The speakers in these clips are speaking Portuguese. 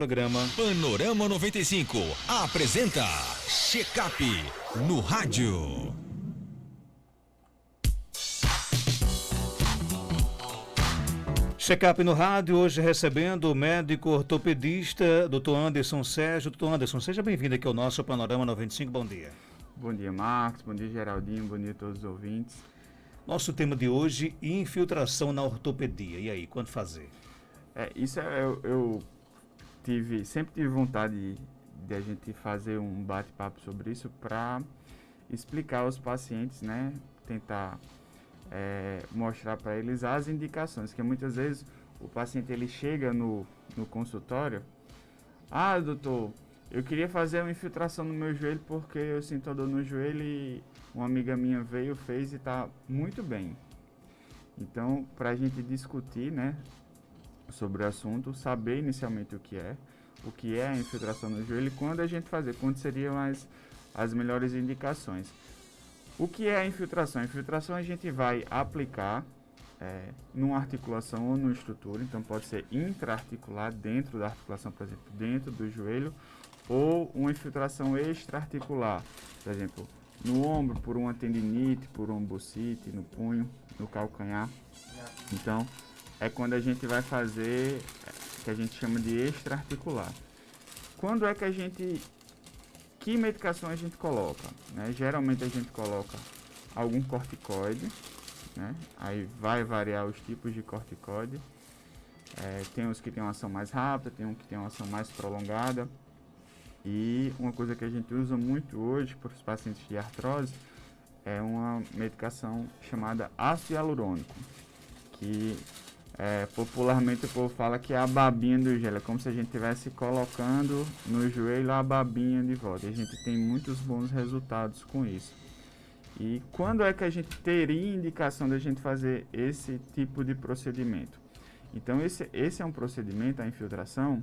Programa Panorama 95 apresenta Check-up no rádio. Check-up no rádio, hoje recebendo o médico ortopedista, Dr. Anderson Sérgio. Dr. Anderson, seja bem-vindo aqui ao nosso Panorama 95, bom dia. Bom dia, Marcos, bom dia, Geraldinho, bom dia a todos os ouvintes. Nosso tema de hoje, infiltração na ortopedia. E aí, quanto fazer? Eu sempre tive vontade de a gente fazer um bate-papo sobre isso para explicar aos pacientes, né? Tentar mostrar para eles as indicações, que muitas vezes o paciente ele chega no consultório, doutor, eu queria fazer uma infiltração no meu joelho porque eu sinto dor no joelho e uma amiga minha veio, fez e está muito bem. Então, para a gente discutir, né, sobre o assunto, saber inicialmente o que é a infiltração no joelho e quando a gente fazer, quando seriam as melhores indicações. O que é a infiltração? A infiltração a gente vai aplicar numa articulação ou numa estrutura, então pode ser intra-articular, dentro da articulação, por exemplo, dentro do joelho, ou uma infiltração extra-articular, por exemplo, no ombro por uma tendinite, por uma bursite, no punho, no calcanhar. Então, é quando a gente vai fazer, que a gente chama de extra-articular. Quando é que medicação a gente coloca? Né? Geralmente a gente coloca algum corticoide, né? Aí vai variar os tipos de corticoide. Tem uns que tem uma ação mais rápida, tem um que tem uma ação mais prolongada. E uma coisa que a gente usa muito hoje para os pacientes de artrose é uma medicação chamada ácido hialurônico, que popularmente o povo fala que é a babinha do joelho, é como se a gente estivesse colocando no joelho a babinha de volta. E a gente tem muitos bons resultados com isso. E quando é que a gente teria indicação de a gente fazer esse tipo de procedimento? Então esse é um procedimento, a infiltração,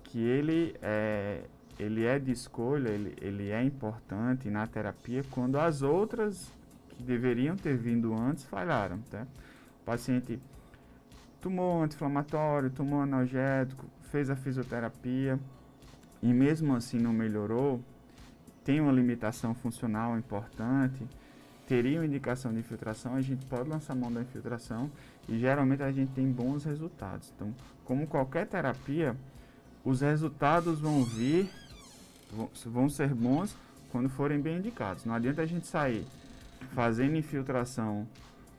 que ele é de escolha, ele é importante na terapia quando as outras que deveriam ter vindo antes falharam. Tá? O paciente tomou anti-inflamatório, tomou analgésico, fez a fisioterapia e mesmo assim não melhorou, tem uma limitação funcional importante, teria uma indicação de infiltração, a gente pode lançar mão da infiltração e geralmente a gente tem bons resultados. Então, como qualquer terapia, os resultados vão ser bons quando forem bem indicados. Não adianta a gente sair fazendo infiltração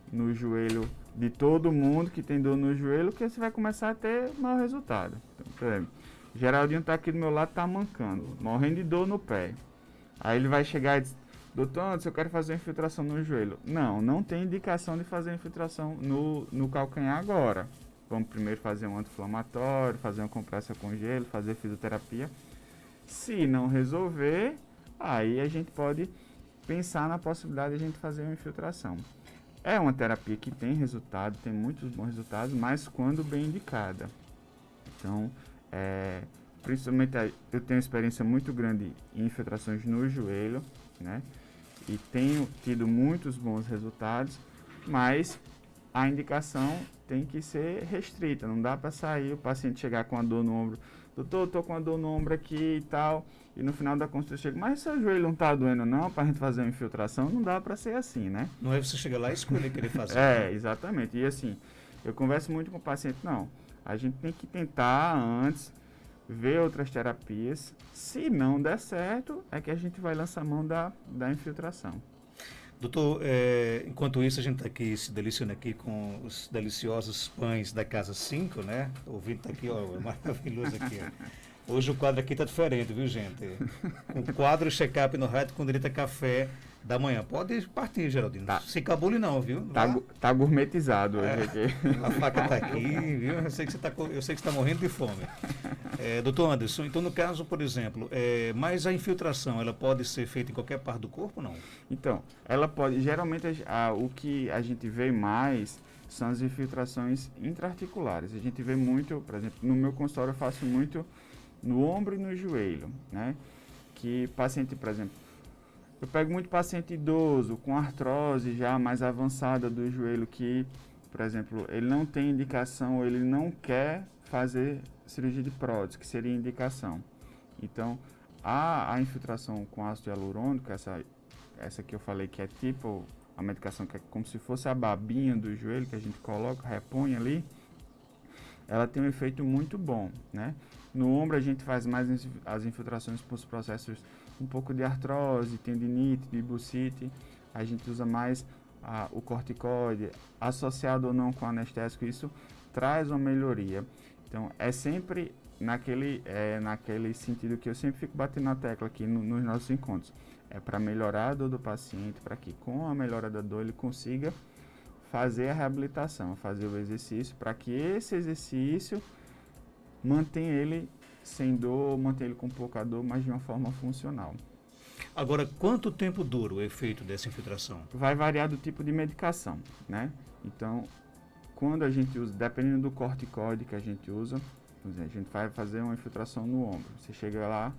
no joelho de todo mundo que tem dor no joelho, que você vai começar a ter mau resultado. Então, por exemplo, Geraldinho está aqui do meu lado, está mancando, morrendo de dor no pé. Aí ele vai chegar e diz, doutor, antes eu quero fazer infiltração no joelho. Não tem indicação de fazer infiltração no calcanhar agora. Vamos primeiro fazer um anti-inflamatório, fazer uma compressa com gelo, fazer fisioterapia. Se não resolver, aí a gente pode pensar na possibilidade de a gente fazer uma infiltração. É uma terapia que tem resultado, tem muitos bons resultados, mas quando bem indicada. Então, principalmente eu tenho experiência muito grande em infiltrações no joelho, né? E tenho tido muitos bons resultados, mas a indicação tem que ser restrita, não dá para sair o paciente chegar com a dor no ombro, doutor, eu tô com a dor no ombro aqui e tal, e no final da consulta chega, mas seu joelho não tá doendo não, para a gente fazer uma infiltração, não dá para ser assim, né? Não é você chegar lá e escolher querer fazer. Exatamente, e assim, eu converso muito com o paciente, não, a gente tem que tentar antes, ver outras terapias, se não der certo, é que a gente vai lançar mão da infiltração. Doutor, enquanto isso a gente está aqui se deliciando aqui com os deliciosos pães da Casa 5, né? O ouvido está aqui, ó, é maravilhoso aqui, ó. Hoje o quadro aqui está diferente, viu, gente? O quadro Check-up no rádio com direito a café da manhã. Pode partir, Geraldinho. Tá. Se cabule não, viu? Tá gourmetizado hoje aqui. A faca está aqui, viu? Eu sei que você está morrendo de fome. Doutor Anderson, então no caso, por exemplo, mas a infiltração, ela pode ser feita em qualquer parte do corpo ou não? Então, ela pode, geralmente o que a gente vê mais são as infiltrações intra-articulares. A gente vê muito, por exemplo, no meu consultório eu faço muito no ombro e no joelho, né? Que paciente, por exemplo, eu pego muito paciente idoso com artrose já mais avançada do joelho que, por exemplo, ele não tem indicação ou ele não quer fazer cirurgia de prótese, que seria indicação. Então, a infiltração com ácido hialurônico, essa que eu falei que é tipo a medicação que é como se fosse a babinha do joelho que a gente coloca, repõe ali, ela tem um efeito muito bom, né? No ombro a gente faz mais as infiltrações para os processos um pouco de artrose, tendinite, de bursite, a gente usa mais o corticoide, associado ou não com anestésico, isso traz uma melhoria. Então, é sempre naquele sentido que eu sempre fico batendo na tecla aqui nos nossos encontros. É para melhorar a dor do paciente, para que com a melhora da dor ele consiga fazer a reabilitação, fazer o exercício, para que esse exercício mantenha ele sem dor, mantenha ele com pouca dor, mas de uma forma funcional. Agora, quanto tempo dura o efeito dessa infiltração? Vai variar do tipo de medicação, né? Então, quando a gente usa, dependendo do corticoide que a gente usa, por exemplo, a gente vai fazer uma infiltração no ombro. Você chega lá,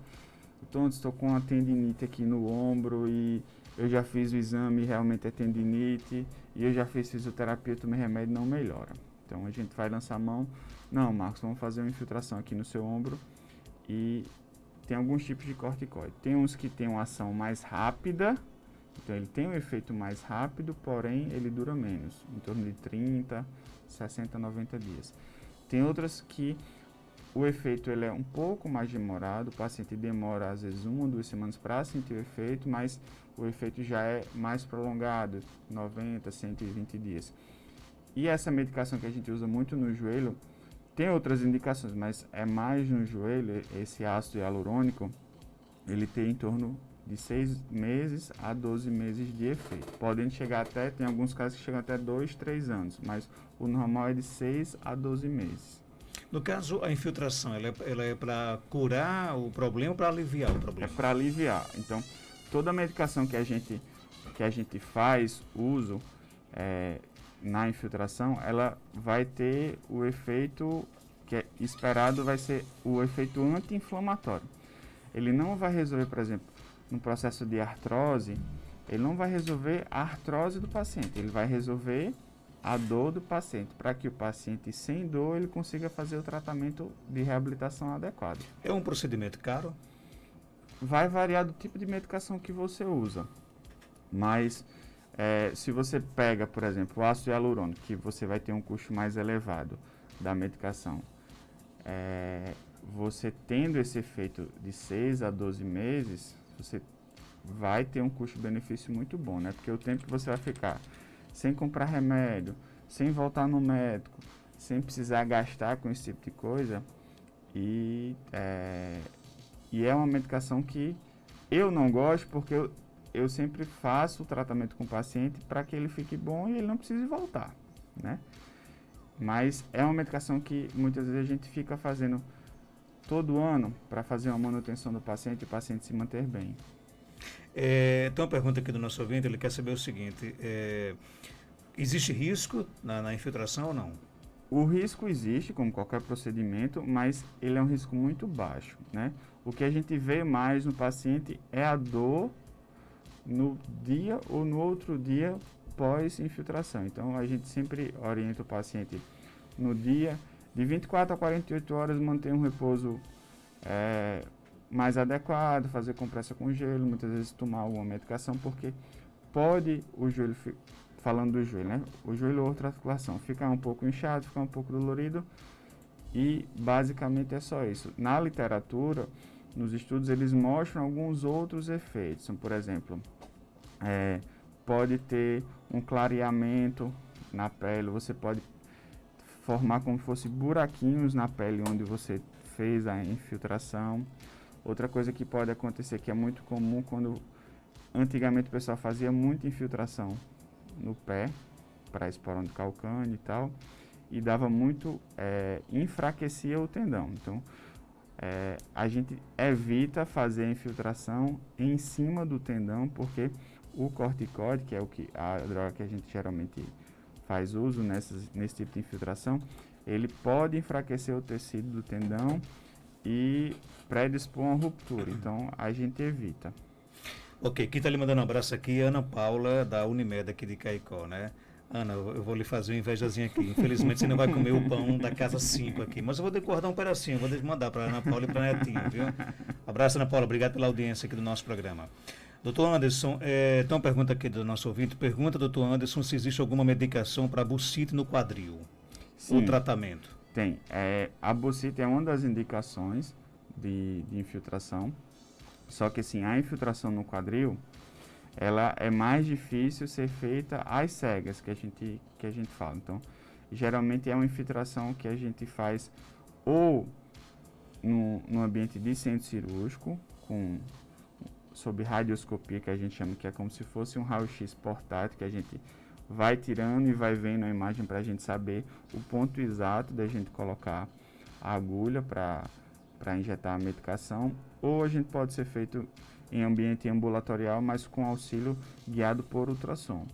então estou com uma tendinite aqui no ombro e eu já fiz o exame, realmente é tendinite, e eu já fiz fisioterapia, tomei remédio, não melhora. Então a gente vai lançar a mão, não, Marcos, vamos fazer uma infiltração aqui no seu ombro, e tem alguns tipos de corticoide. Tem uns que tem uma ação mais rápida, então ele tem um efeito mais rápido, porém ele dura menos, em torno de 30, 60, 90 dias. Tem outras que o efeito ele é um pouco mais demorado, o paciente demora às vezes 1 ou 2 semanas para sentir o efeito, mas o efeito já é mais prolongado, 90, 120 dias. E essa medicação que a gente usa muito no joelho, tem outras indicações, mas é mais no joelho, esse ácido hialurônico, ele tem em torno de 6 meses a 12 meses de efeito. Podem chegar até, tem alguns casos que chegam até 2, 3 anos, mas o normal é de 6 a 12 meses. No caso, a infiltração, ela é para curar o problema ou para aliviar o problema? É para aliviar. Então, toda a medicação que a gente faz uso na infiltração, ela vai ter o efeito que é esperado, vai ser o efeito anti-inflamatório. Ele não vai resolver, por exemplo, no processo de artrose, ele não vai resolver a artrose do paciente, ele vai resolver a dor do paciente, para que o paciente sem dor ele consiga fazer o tratamento de reabilitação adequado. É um procedimento caro? Vai variar do tipo de medicação que você usa, mas se você pega, por exemplo, o ácido hialurônico, que você vai ter um custo mais elevado da medicação, você tendo esse efeito de 6 a 12 meses, você vai ter um custo-benefício muito bom, né? Porque o tempo que você vai ficar sem comprar remédio, sem voltar no médico, sem precisar gastar com esse tipo de coisa, e é uma medicação que eu não gosto, porque eu sempre faço o tratamento com o paciente para que ele fique bom e ele não precise voltar, né? Mas é uma medicação que muitas vezes a gente fica fazendo todo ano para fazer uma manutenção do paciente e o paciente se manter bem. Tem uma pergunta aqui do nosso ouvinte, ele quer saber o seguinte, existe risco na infiltração ou não? O risco existe, como qualquer procedimento, mas ele é um risco muito baixo, né? O que a gente vê mais no paciente é a dor no dia ou no outro dia pós-infiltração. Então, a gente sempre orienta o paciente no dia, de 24 a 48 horas, manter um repouso mais adequado, fazer compressa com gelo, muitas vezes tomar alguma medicação, porque pode o joelho, falando do joelho, né? O joelho ou outra articulação, ficar um pouco inchado, ficar um pouco dolorido, e basicamente é só isso. Na literatura, nos estudos, eles mostram alguns outros efeitos. Então, por exemplo, pode ter um clareamento na pele, você pode formar como se fosse buraquinhos na pele onde você fez a infiltração. Outra coisa que pode acontecer, que é muito comum, quando antigamente o pessoal fazia muita infiltração no pé, para esporão de calcâneo e tal, e dava muito, enfraquecia o tendão. Então, a gente evita fazer a infiltração em cima do tendão, porque o corticoide, que é a droga que a gente geralmente faz uso nesse tipo de infiltração, ele pode enfraquecer o tecido do tendão e predispor a uma ruptura. Então, a gente evita. Ok, quem está lhe mandando um abraço aqui é Ana Paula, da Unimed aqui de Caicó, né? Ana, eu vou lhe fazer uma invejazinha aqui. Infelizmente você não vai comer o pão da casa 5 aqui, mas eu vou guardar um pedacinho, vou mandar para Ana Paula e para a Netinha, viu? Abraço, Ana Paula, obrigado pela audiência aqui do nosso programa. Doutor Anderson, tem uma pergunta aqui do nosso ouvinte. Pergunta, doutor Anderson, se existe alguma medicação para bursite no quadril. Sim, o tratamento. Tem. A bursite é uma das indicações de infiltração, só que assim, a infiltração no quadril, ela é mais difícil ser feita às cegas, que a gente fala. Então, geralmente é uma infiltração que a gente faz ou no ambiente de centro cirúrgico, sob radioscopia, que a gente chama, que é como se fosse um raio-x portátil, que a gente vai tirando e vai vendo a imagem para a gente saber o ponto exato da gente colocar a agulha para injetar a medicação, ou a gente pode ser feito em ambiente ambulatorial, mas com auxílio guiado por ultrassom.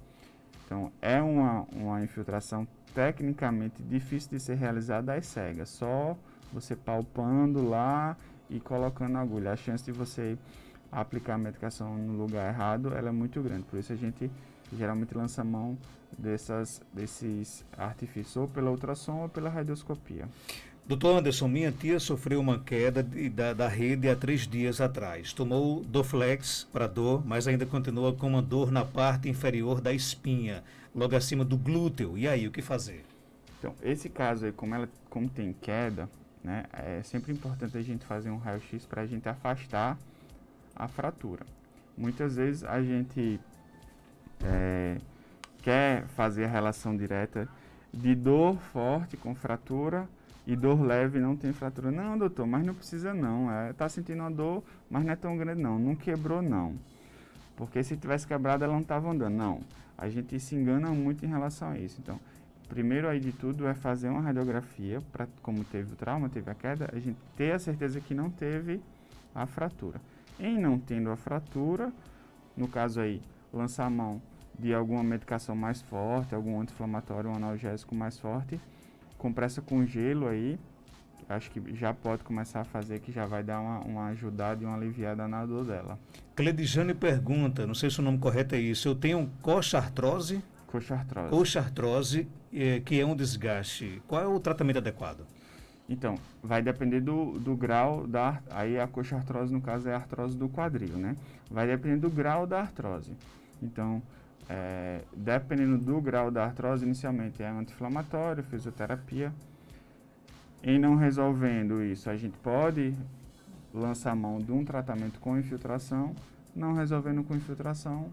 Então, é uma infiltração tecnicamente difícil de ser realizada às cegas, só você palpando lá e colocando a agulha. A chance de você aplicar a medicação no lugar errado, ela é muito grande, por isso a gente geralmente lança mão desses artifícios, ou pela ultrassom ou pela radioscopia. Doutor Anderson, minha tia sofreu uma queda da rede há 3 dias atrás. Tomou Dorflex para dor, mas ainda continua com uma dor na parte inferior da espinha, logo acima do glúteo. E aí, o que fazer? Então, esse caso aí, como tem queda, né, é sempre importante a gente fazer um raio-x para a gente afastar a fratura. Muitas vezes a gente quer fazer a relação direta de dor forte com fratura e dor leve não tem fratura. Não, doutor, mas não precisa não. Tá sentindo uma dor, mas não é tão grande não. Não quebrou não. Porque se tivesse quebrado, ela não estava andando. Não. A gente se engana muito em relação a isso. Então, primeiro aí de tudo é fazer uma radiografia, para como teve o trauma, teve a queda, a gente ter a certeza que não teve a fratura. Em não tendo a fratura, no caso aí, lançar a mão de alguma medicação mais forte, algum anti-inflamatório, um analgésico mais forte, compressa com gelo aí, acho que já pode começar a fazer, que já vai dar uma ajudada e uma aliviada na dor dela. Cledijane pergunta, não sei se o nome correto é isso, eu tenho coxartrose? Coxartrose. Coxartrose, que é um desgaste. Qual é o tratamento adequado? Então, vai depender do grau aí a coxartrose, no caso, é a artrose do quadril, né? Vai depender do grau da artrose. Então, dependendo do grau da artrose, inicialmente é anti-inflamatório, fisioterapia. Em não resolvendo isso, a gente pode lançar a mão de um tratamento com infiltração. Não resolvendo com infiltração,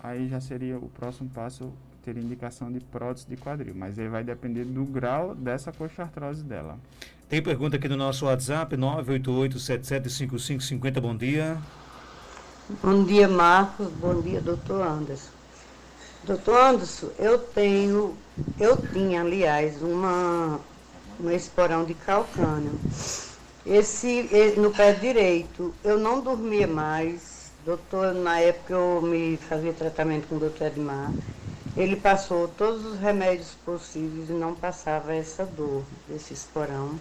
aí já seria o próximo passo, ter indicação de prótese de quadril. Mas aí vai depender do grau dessa coxartrose dela. Tem pergunta aqui no nosso WhatsApp, 988-775550, bom dia. Bom dia, Marcos. Bom dia, doutor Anderson. Doutor Anderson, eu tinha, aliás, um esporão de calcânio. No pé direito, eu não dormia mais. Doutor, na época eu me fazia tratamento com o doutor Edmar. Ele passou todos os remédios possíveis e não passava essa dor, esse esporão.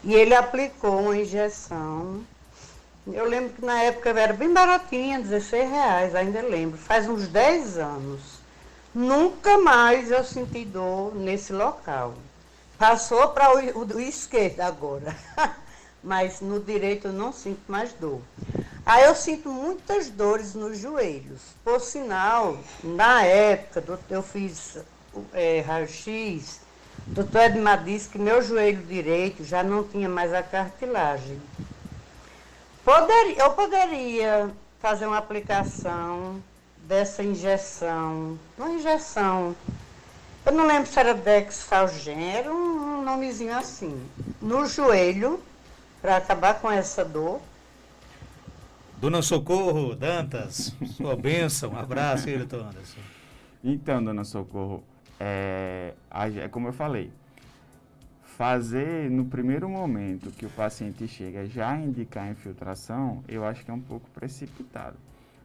E ele aplicou uma injeção. Eu lembro que na época era bem baratinha, R$16, ainda lembro. Faz uns 10 anos. Nunca mais eu senti dor nesse local. Passou para o esquerdo agora. Mas no direito eu não sinto mais dor. Aí eu sinto muitas dores nos joelhos. Por sinal, na época, eu fiz raio-x, o doutor Edmar disse que meu joelho direito já não tinha mais a cartilagem. Eu poderia fazer uma aplicação dessa injeção, uma injeção, eu não lembro se era Dexalgen, era um nomezinho assim, no joelho, para acabar com essa dor. Dona Socorro Dantas, sua bênção, um abraço aí, doutor Anderson. Então, dona Socorro, como eu falei, fazer no primeiro momento que o paciente chega já indicar a infiltração, eu acho que é um pouco precipitado.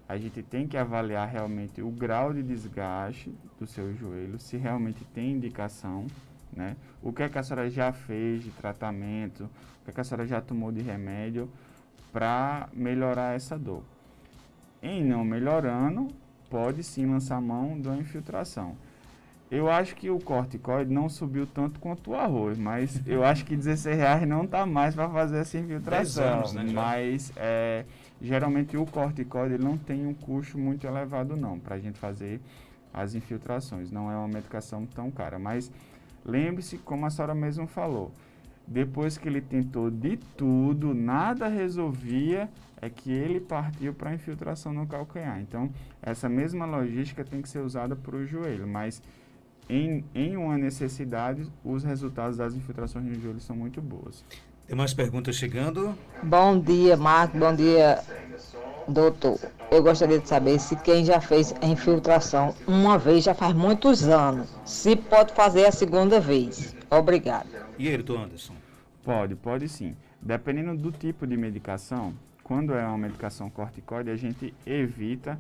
A gente tem que avaliar realmente o grau de desgaste do seu joelho, se realmente tem indicação, né? O que é que a senhora já fez de tratamento, o que é que a senhora já tomou de remédio para melhorar essa dor. Em não melhorando, pode sim lançar mão da infiltração. Eu acho que o corticoide não subiu tanto quanto o arroz, mas eu acho que R$16 não está mais para fazer essa infiltração. 10 anos, né, já. Mas geralmente o corticoide ele não tem um custo muito elevado não, para a gente fazer as infiltrações. Não é uma medicação tão cara, mas lembre-se, como a senhora mesmo falou, depois que ele tentou de tudo, nada resolvia, é que ele partiu para a infiltração no calcanhar. Então, essa mesma logística tem que ser usada para o joelho, mas em uma necessidade, os resultados das infiltrações no joelho são muito boas. Tem mais perguntas chegando? Bom dia, Marco. Bom dia, doutor. Eu gostaria de saber se quem já fez a infiltração uma vez, já faz muitos anos, se pode fazer a segunda vez. Obrigado. E aí, doutor Anderson? Pode sim. Dependendo do tipo de medicação, quando é uma medicação corticoide, a gente evita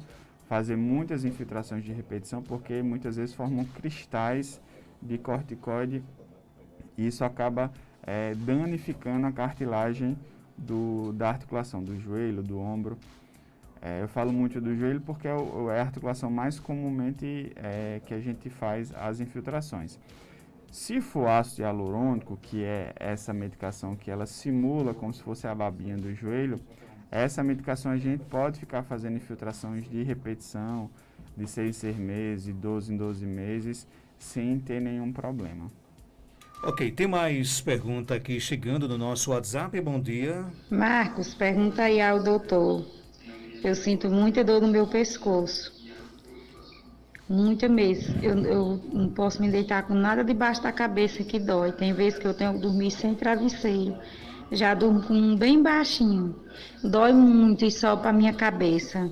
fazer muitas infiltrações de repetição, porque muitas vezes formam cristais de corticoide e isso acaba danificando a cartilagem da articulação, do joelho, do ombro. Eu falo muito do joelho porque é a articulação mais comumente que a gente faz as infiltrações. Se for ácido hialurônico, que é essa medicação que ela simula como se fosse a babinha do joelho, essa medicação a gente pode ficar fazendo infiltrações de repetição de 6 em 6 meses, de 12 em 12 meses, sem ter nenhum problema. Ok, tem mais pergunta aqui chegando no nosso WhatsApp. Bom dia. Marcos, pergunta aí ao doutor. Eu sinto muita dor no meu pescoço. Muita mesmo. Eu não posso me deitar com nada debaixo da cabeça que dói. Tem vezes que eu tenho que dormir sem travesseiro. Já durmo com um bem baixinho. Dói muito e só para minha cabeça.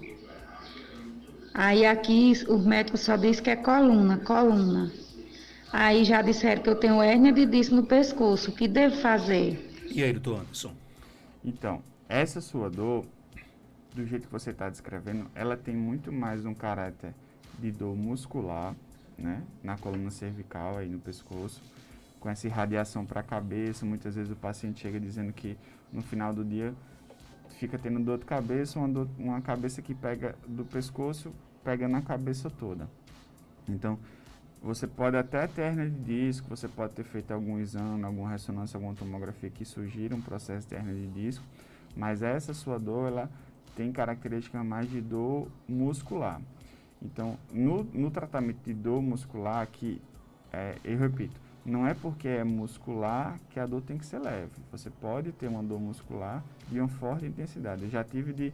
Aí aqui o médico só diz que é coluna. Aí já disseram que eu tenho hérnia de disco no pescoço. O que devo fazer? E aí, doutor Anderson? Então, essa sua dor, do jeito que você está descrevendo, ela tem muito mais um caráter de dor muscular, né, na coluna cervical, aí no pescoço, com essa irradiação para a cabeça. Muitas vezes o paciente chega dizendo que no final do dia fica tendo dor de cabeça, uma cabeça que pega do pescoço, pega na cabeça toda. Então, você pode até ter hérnia de disco, você pode ter feito algum exame, alguma ressonância, alguma tomografia que sugira um processo de hérnia de disco, mas essa sua dor, ela tem característica mais de dor muscular. Então, no tratamento de dor muscular, eu repito, não é porque é muscular que a dor tem que ser leve. Você pode ter uma dor muscular de uma forte intensidade. Eu já tive de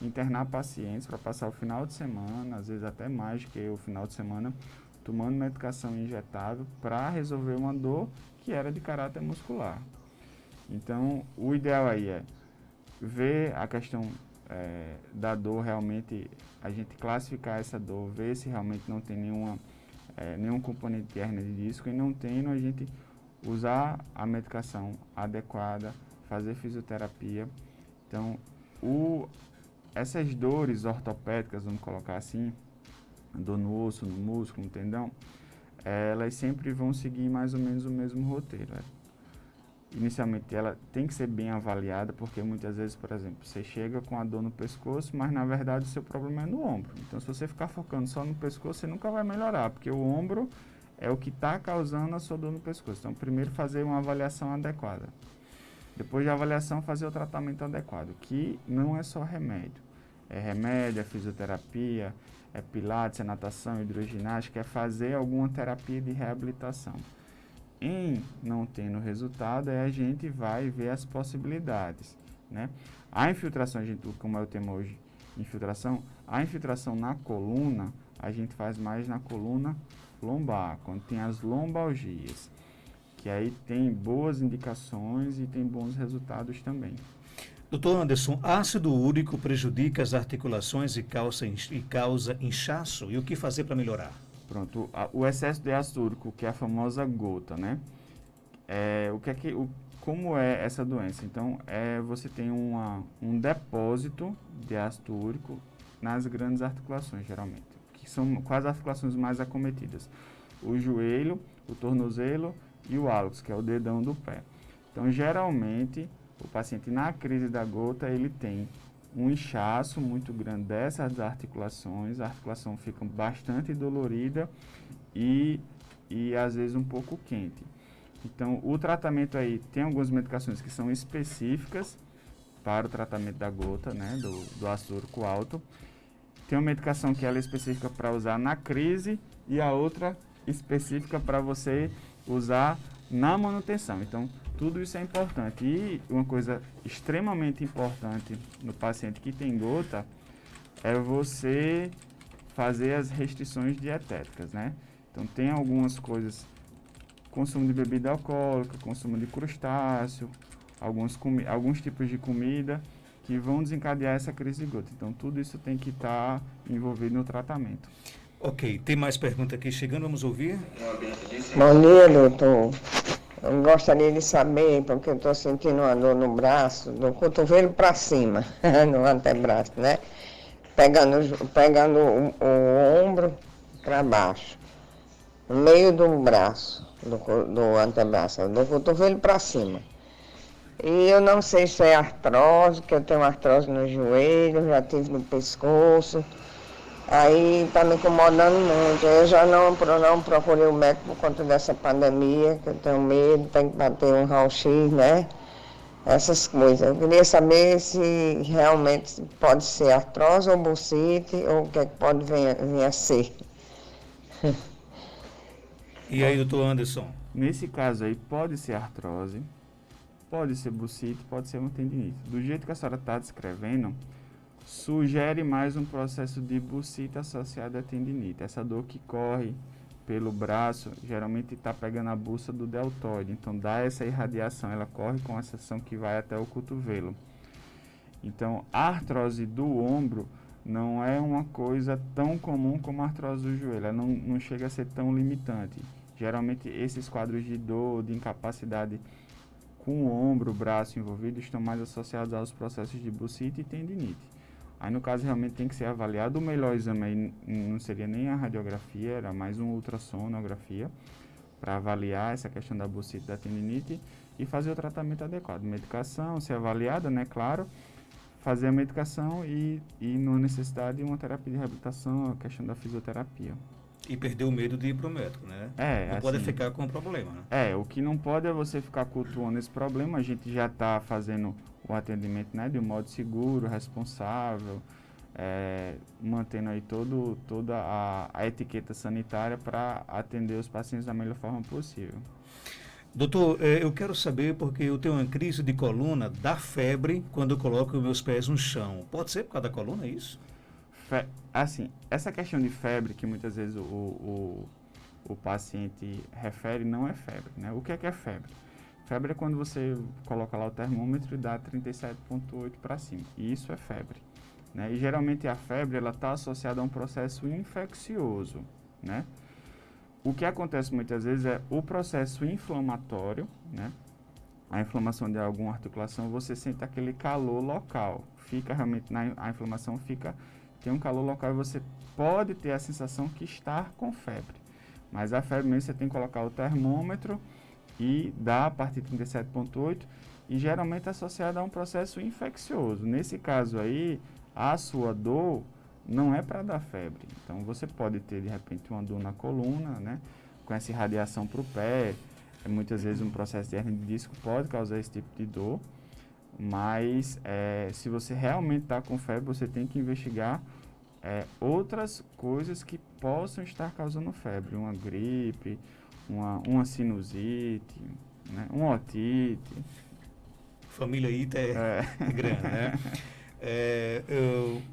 internar pacientes para passar o final de semana, às vezes até mais que o final de semana, tomando medicação injetável para resolver uma dor que era de caráter muscular. Então, o ideal aí é ver a questão da dor, realmente, a gente classificar essa dor, ver se realmente não tem nenhum componente de hérnia de disco, e não tendo, a gente usar a medicação adequada, fazer fisioterapia. Então, essas dores ortopédicas, vamos colocar assim, dor no osso, no músculo, no tendão, elas sempre vão seguir mais ou menos o mesmo roteiro. Inicialmente ela tem que ser bem avaliada, porque muitas vezes, por exemplo, você chega com a dor no pescoço, mas na verdade o seu problema é no ombro. Então, se você ficar focando só no pescoço, você nunca vai melhorar, porque o ombro é o que está causando a sua dor no pescoço. Então, primeiro fazer uma avaliação adequada. Depois da avaliação, fazer o tratamento adequado, que não é só remédio. É remédio, é fisioterapia, é pilates, é natação, hidroginástica, é fazer alguma terapia de reabilitação. Em não tendo resultado, a gente vai ver as possibilidades, né? A infiltração, como é o tema hoje, a infiltração na coluna, a gente faz mais na coluna lombar, quando tem as lombalgias, que aí tem boas indicações e tem bons resultados também. Doutor Anderson, ácido úrico prejudica as articulações e causa inchaço. E o que fazer para melhorar? Pronto, o excesso de ácido úrico, que é a famosa gota, né? Como é essa doença? Então, você tem um depósito de ácido úrico nas grandes articulações, geralmente, que são quais as articulações mais acometidas? O joelho, o tornozelo e o hálux, que é o dedão do pé. Então, geralmente, o paciente na crise da gota, ele tem um inchaço muito grande dessas articulações, a articulação fica bastante dolorida e e às vezes um pouco quente. Então, o tratamento aí tem algumas medicações que são específicas para o tratamento da gota, né, do ácido úrico alto. Tem uma medicação que ela é específica para usar na crise e a outra específica para você usar na manutenção. Então, tudo isso é importante. E uma coisa extremamente importante no paciente que tem gota é você fazer as restrições dietéticas, né? Então, tem algumas coisas, consumo de bebida alcoólica, consumo de crustáceo, alguns tipos de comida que vão desencadear essa crise de gota. Então, tudo isso tem que estar envolvido no tratamento. Ok, tem mais pergunta aqui chegando, vamos ouvir? Bom dia, doutor. Eu gostaria de saber, porque eu estou sentindo uma dor no braço, do cotovelo para cima, no antebraço, né? Pegando o ombro para baixo, no meio do braço, do antebraço, do cotovelo para cima. E eu não sei se é artrose, que eu tenho artrose no joelho, já tive no pescoço. Aí está me incomodando muito. Eu já não procurei o médico por conta dessa pandemia, que eu tenho medo, tem que bater um raio-x, né? Essas coisas. Eu queria saber se realmente pode ser artrose ou bursite, ou o que é que pode vir a ser. E aí, doutor Anderson? Nesse caso aí, pode ser artrose, pode ser bursite, pode ser uma tendinite. Do jeito que a senhora está descrevendo, sugere mais um processo de bursite associado à tendinite. Essa dor que corre pelo braço, geralmente está pegando a bursa do deltoide. Então, dá essa irradiação, ela corre com a seção que vai até o cotovelo. Então, a artrose do ombro não é uma coisa tão comum como a artrose do joelho. Ela não chega a ser tão limitante. Geralmente, esses quadros de dor, de incapacidade com o ombro, o braço envolvido, estão mais associados aos processos de bursite e tendinite. Aí, no caso, realmente tem que ser avaliado. O melhor exame aí não seria nem a radiografia, era mais uma ultrassonografia, para avaliar essa questão da bursite e da tendinite e fazer o tratamento adequado. Medicação, ser avaliada, né, claro, fazer a medicação e não necessidade de uma terapia de reabilitação, a questão da fisioterapia. E perder o medo de ir para o médico, né? Não assim, pode ficar com o problema, né? O que não pode é você ficar cultuando esse problema. A gente já está fazendo o atendimento, né, de um modo seguro, responsável, mantendo aí toda a etiqueta sanitária para atender os pacientes da melhor forma possível. Doutor, eu quero saber porque eu tenho uma crise de coluna, dá febre quando eu coloco os meus pés no chão. Pode ser por causa da coluna, é isso? Assim, essa questão de febre que muitas vezes o paciente refere não é febre, né? O que é febre? Febre é quando você coloca lá o termômetro e dá 37,8 para cima. E isso é febre, né? E geralmente a febre ela está associada a um processo infeccioso, né? O que acontece muitas vezes é o processo inflamatório, né? A inflamação de alguma articulação, você sente aquele calor local. Fica realmente, a inflamação tem um calor local e você pode ter a sensação que está com febre. Mas a febre mesmo você tem que colocar o termômetro e dá a partir de 37,8 e geralmente é associada a um processo infeccioso. Nesse caso aí, a sua dor não é para dar febre. Então, você pode ter, de repente, uma dor na coluna, né? Com essa irradiação para o pé. Muitas vezes um processo de hernia de disco pode causar esse tipo de dor. Mas, se você realmente está com febre, você tem que investigar outras coisas que possam estar causando febre. Uma gripe, uma sinusite, né? Uma otite. Família Ita é grande, né?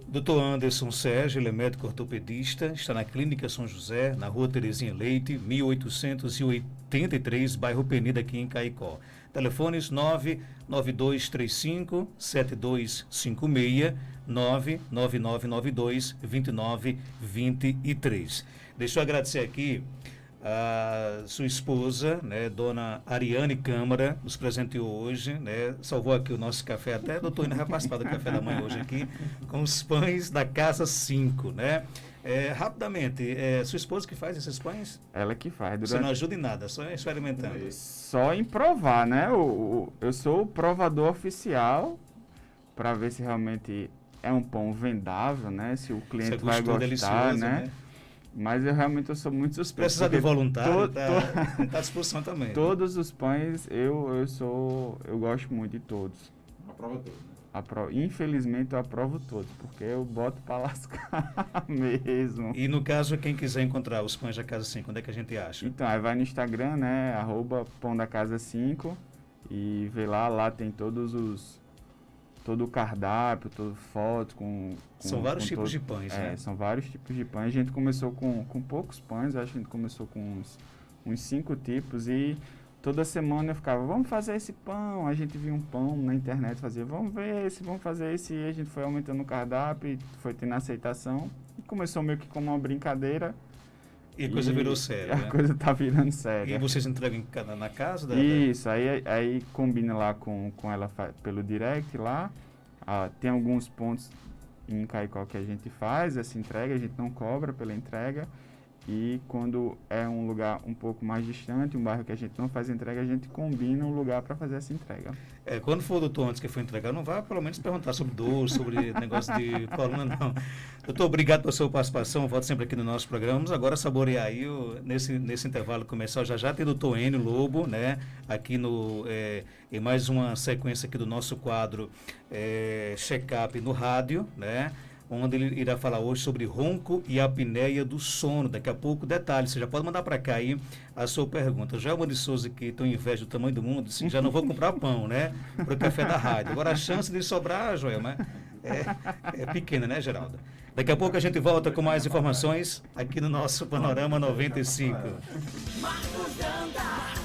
Dr. Anderson Sérgio, ele é médico ortopedista, está na Clínica São José, na Rua Terezinha Leite, 1883, bairro Penida, aqui em Caicó. Telefones 99235-7256, 99992-2923. Deixa eu agradecer aqui a sua esposa, né, dona Ariane Câmara, nos presenteou hoje, né, salvou aqui o nosso café, até a doutora ainda vai participar do café da manhã hoje aqui, com os pães da Casa 5, né? Rapidamente, sua esposa que faz esses pães? Ela que faz. Você não ajuda em nada, só experimentando. Só em provar, né? Eu sou o provador oficial para ver se realmente é um pão vendável, né? Se o cliente vai gostar, né? Mas eu sou muito suspeito. Precisar de porque voluntário, está à disposição também. Todos os pães eu gosto muito de todos. Aprova tudo, né? Infelizmente eu aprovo todos, porque eu boto para lascar mesmo. E no caso, quem quiser encontrar os pães da Casa 5, onde é que a gente acha? Então, aí vai no Instagram, né, @pão da casa 5 e vê lá tem todo o cardápio, fotos com São vários com tipos de pães, né? São vários tipos de pães. A gente começou com poucos pães, acho que a gente começou com uns 5 tipos e toda semana eu ficava, vamos fazer esse pão. A gente via um pão na internet, fazia, vamos fazer esse. E a gente foi aumentando o cardápio e foi tendo aceitação. E começou meio que como uma brincadeira. E a coisa virou séria, A né? coisa tá virando séria. E vocês entregam na casa? Isso, aí combina lá com ela pelo direct lá. Tem alguns pontos em Caicó que a gente faz essa entrega, a gente não cobra pela entrega. E quando é um lugar um pouco mais distante, um bairro que a gente não faz entrega, a gente combina um lugar para fazer essa entrega. Quando for o doutor antes que for entregar, não vai pelo menos perguntar sobre dor, sobre negócio de coluna, não. Doutor, obrigado pela sua participação, volto sempre aqui no nosso programa. Vamos agora saborear aí, nesse intervalo comercial, já tem o doutor Enio Lobo, né, aqui em mais uma sequência aqui do nosso quadro Check-up no rádio, né, onde ele irá falar hoje sobre ronco e apneia do sono. Daqui a pouco, detalhes, você já pode mandar para cá aí a sua pergunta. Joelma de Souza, que tem inveja do tamanho do mundo, disse, já não vou comprar pão, né, para o café da rádio. Agora a chance de sobrar, Joelma, é pequena, né, Geraldo? Daqui a pouco a gente volta com mais informações aqui no nosso Panorama 95. Marcos Danda.